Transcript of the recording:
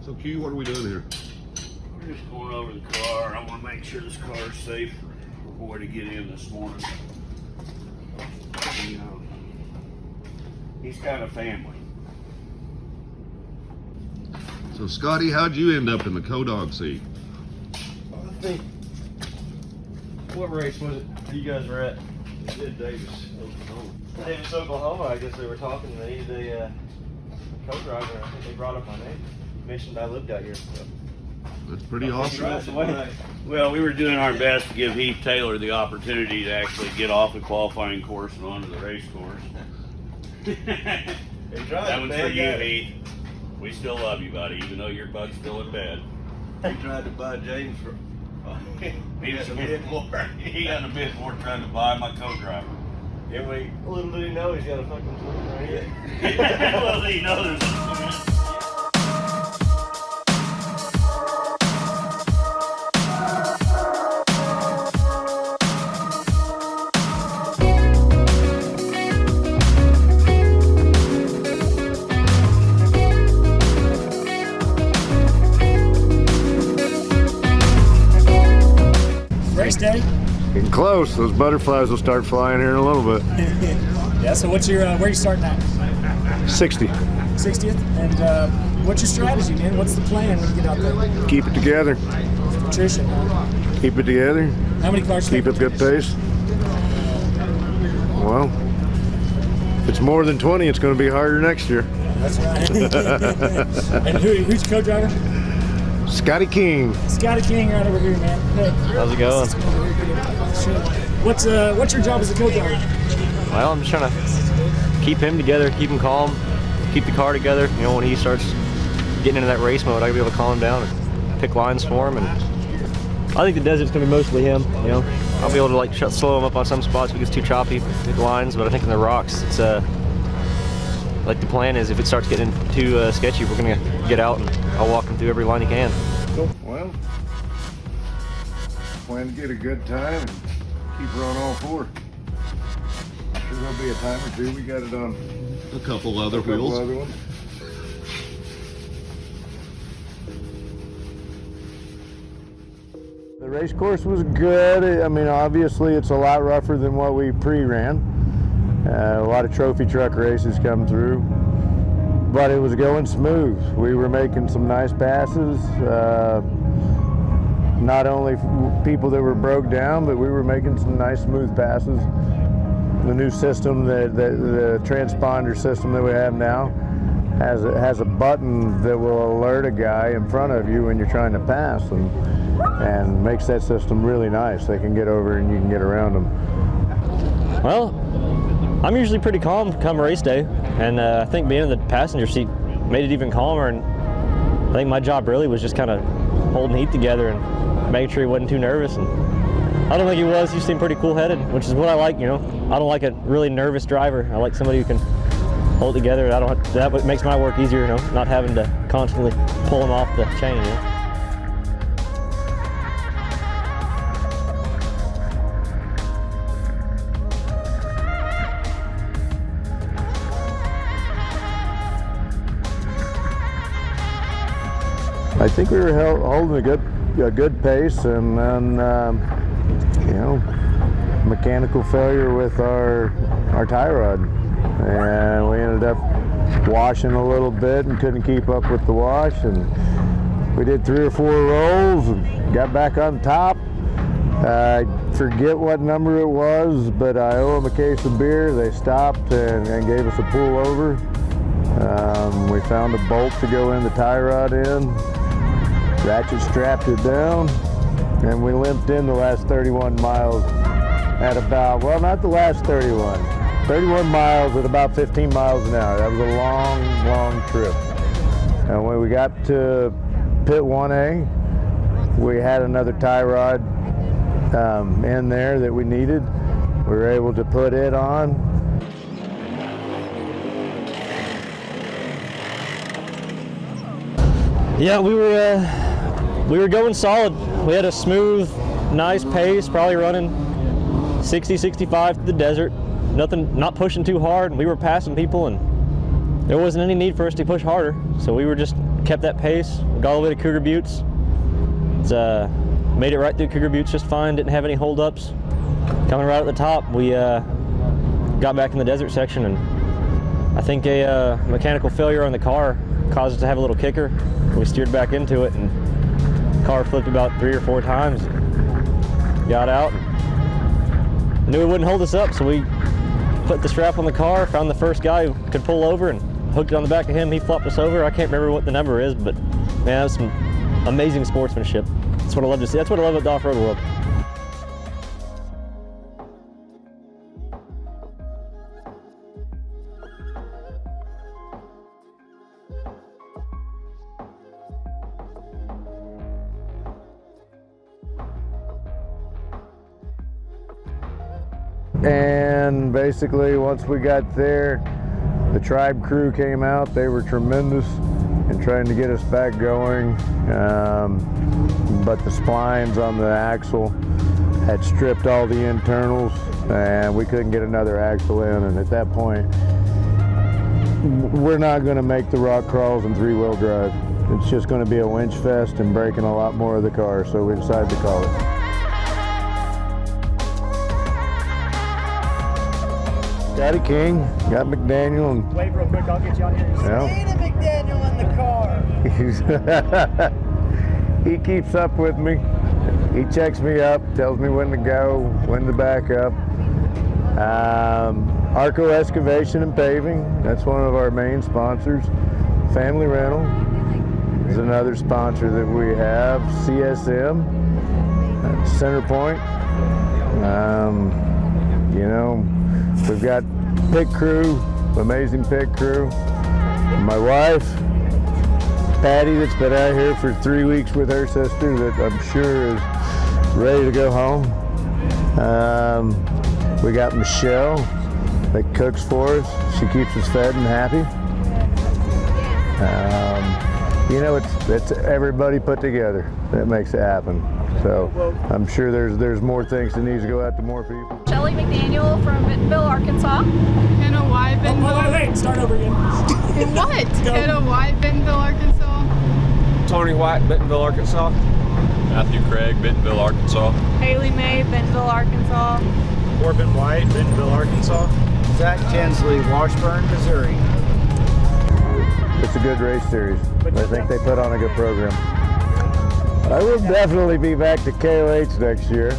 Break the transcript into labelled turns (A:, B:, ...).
A: So Q, what are we doing here?
B: We're just going over the car. I want to make sure this car is safe for boy to get in this morning. You know, he's got a family.
A: So Scotty, how'd you end up in the co-dog seat?
C: I think, what race was it you guys were at?
B: He did Davis, Oklahoma.
C: Davis, Oklahoma. I guess they were talking. They needed a co-driver. I think they brought up my name. Mentioned I lived out here. So.
A: That's pretty awesome.
C: Right.
B: Well, we were doing our best to give Heath Taylor the opportunity to actually get off the qualifying course and onto the race course. That one's for you, Heath. We still love you, buddy, even though your butt's still in bed.
D: He tried to buy James for.
B: He got a bit more. He got a bit more trying to buy my co-driver.
C: Yeah, little did he know he's got a fucking twin right here.
B: Well, he knows.
E: Race day?
F: Getting close. Those butterflies will start flying here in a little bit.
E: Yeah, so what's your, where are you starting at?
F: 60.
E: 60th? And what's your strategy, man? What's the plan when you get out there?
F: Keep it together.
E: Nutrition.
F: Keep it together.
E: How many cars?
F: Keep it good pace. Well, if it's more than 20, it's going to be harder next year.
E: That's right. And who's your co-driver?
F: Scotty King.
E: Scotty King right over here, man. Hey.
G: How's it going?
E: What's your job as a co-driver?
G: Well, I'm just trying to keep him together, keep him calm, keep the car together. You know, when he starts getting into that race mode, I can be able to calm him down and pick lines for him. And I think the desert's gonna be mostly him. You know, I'll be able to like slow him up on some spots if it gets too choppy, pick lines. But I think in the rocks, it's like the plan is if it starts getting too sketchy, we're gonna get out and I'll walk him through every line he can.
F: Cool. Well, plan to get a good time and keep her on all four. Sure there'll be a time or two. We got it on
A: A couple other
F: a couple
A: wheels.
F: other ones. The race course was good. I mean, obviously it's a lot rougher than what we pre-ran. A lot of trophy truck races come through, but it was going smooth. We were making some nice passes. Not only people that were broke down, but we were making some nice smooth passes. The new system, the transponder system that we have now, has a button that will alert a guy in front of you when you're trying to pass, and makes that system really nice. They can get over and you can get around them.
G: Well, I'm usually pretty calm come race day, and I think being in the passenger seat made it even calmer. And I think my job really was just kind of holding Heath together and making sure he wasn't too nervous. And I don't think he was. He seemed pretty cool-headed, which is what I like. You know, I don't like a really nervous driver. I like somebody who can hold it together. That makes my work easier. You know, not having to constantly pull him off the chain. You know?
F: I think we were holding a good pace, and then you know, mechanical failure with our tie rod, and we ended up washing a little bit and couldn't keep up with the wash, and we did 3 or 4 rolls and got back on top. I forget what number it was, but I owe them a case of beer. They stopped and gave us a pull over. We found a bolt to go in the tie rod in. Ratchet strapped it down, and we limped in the last 31 miles at about, well, not the last 31 miles at about 15 miles an hour. That was a long, long trip. And when we got to pit 1A, we had another tie rod in there that we needed. We were able to put it on.
G: Yeah, we were going solid. We had a smooth, nice pace, probably running 60, 65 to the desert. Not pushing too hard. We were passing people, and there wasn't any need for us to push harder. So we were just kept that pace, got all the way to Cougar Buttes. It's, made it right through Cougar Buttes just fine, didn't have any holdups. Coming right at the top, we got back in the desert section, and I think a mechanical failure on the car caused us to have a little kicker. We steered back into it, and the car flipped about 3 or 4 times. Got out, and knew it wouldn't hold us up, so we put the strap on the car, found the first guy who could pull over, and hooked it on the back of him. He flopped us over. I can't remember what the number is, but man, that was some amazing sportsmanship. That's what I love to see. That's what I love about the off-road world.
F: And basically, once we got there, the Tribe crew came out. They were tremendous in trying to get us back going. But the splines on the axle had stripped all the internals, and we couldn't get another axle in. And at that point, we're not going to make the rock crawls in 3-wheel drive. It's just going to be a winch fest and breaking a lot more of the car, so we decided to call it. Scotty King, got McDaniel, and
E: Wait real quick, I'll get you on here.
F: yeah.
E: McDaniel in the car.
F: He keeps up with me. He checks me up, tells me when to go, when to back up. Arco Excavation and Paving, that's one of our main sponsors. Family Rental is another sponsor that we have. CSM, Centerpoint. You know, we've got pit crew, amazing pit crew. My wife, Patty, that's been out here for 3 weeks with her sister, that I'm sure is ready to go home. We got Michelle that cooks for us. She keeps us fed and happy. You know, it's everybody put together that makes it happen. So I'm sure there's more things that needs to go out to more people.
H: Shelly McDaniel from Bentonville, Arkansas.
I: NOY Bentonville.
E: Wait, start over again.
I: In what? NOY Bentonville, Arkansas.
J: Tony White, Bentonville, Arkansas.
K: Matthew Craig, Bentonville, Arkansas.
H: Haley May, Bentonville, Arkansas.
L: Corbin White, Bentonville, Arkansas.
M: Zach Tinsley, Washburn, Missouri.
F: It's a good race series. I think they put on a good program. I will definitely be back to KOH next year.